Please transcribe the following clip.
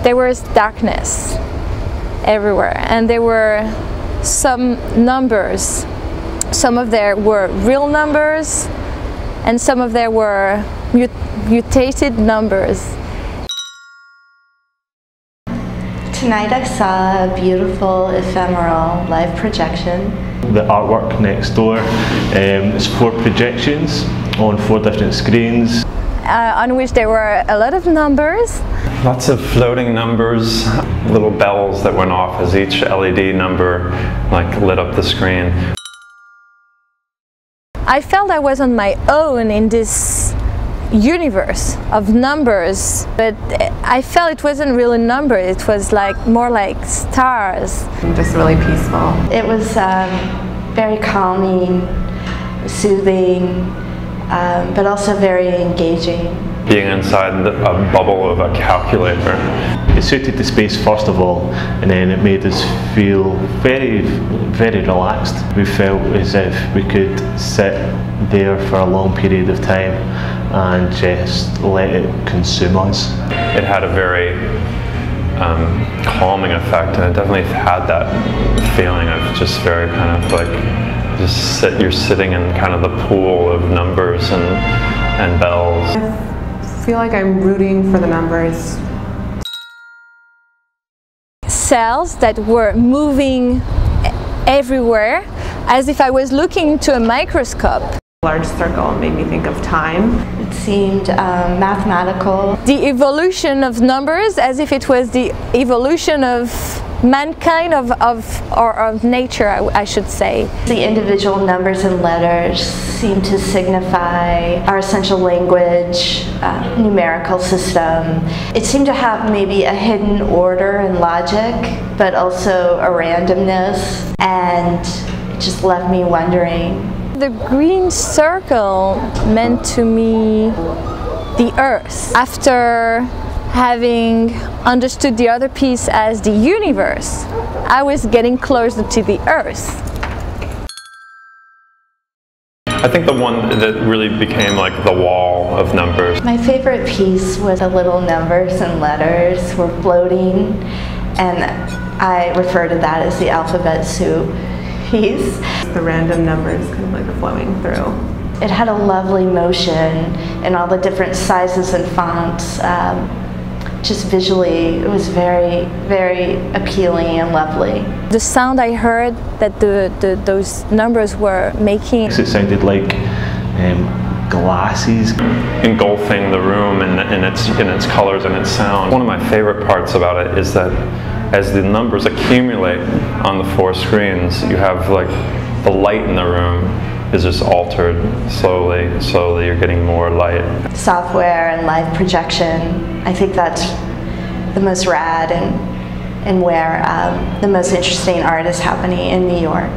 there was darkness everywhere, and there were some numbers. Some of them were real numbers, and some of them were mutated numbers. Tonight I saw a beautiful ephemeral live projection. The artwork next door is 4 projections on 4 different screens. On which there were a lot of numbers. Lots of floating numbers, little bells that went off as each LED number lit up the screen. I felt I was on my own in this universe of numbers, but I felt it wasn't really numbers, it was more like stars. Just really peaceful. It was very calming, soothing, but also very engaging. Being inside a bubble of a calculator. It suited the space first of all, and then it made us feel very, very relaxed. We felt as if we could sit there for a long period of time and just let it consume us. It had a very calming effect, and it definitely had that feeling of just very kind of you're sitting in kind of the pool of numbers and bells. I feel like I'm rooting for the numbers. Cells that were moving everywhere, as if I was looking into a microscope. A large circle made me think of time. It seemed mathematical. The evolution of numbers, as if it was the evolution of mankind, or of nature, I should say. The individual numbers and letters seem to signify our essential language, numerical system. It seemed to have maybe a hidden order and logic, but also a randomness, and it just left me wondering. The green circle meant to me the Earth. After having understood the other piece as the universe, I was getting closer to the Earth. I think the one that really became like the wall of numbers. My favorite piece was the little numbers and letters were floating, and I refer to that as the alphabet soup piece. The random numbers kind of like flowing through. It had a lovely motion in all the different sizes and fonts. Just visually, it was very, very appealing and lovely. The sound I heard that those numbers were making. It sounded like glasses engulfing the room in its colors and its sound. One of my favorite parts about it is that as the numbers accumulate on the 4 screens, you have the light in the room is just altered slowly. Slowly you're getting more light. Software and live projection, I think that's the most rad and where the most interesting art is happening in New York.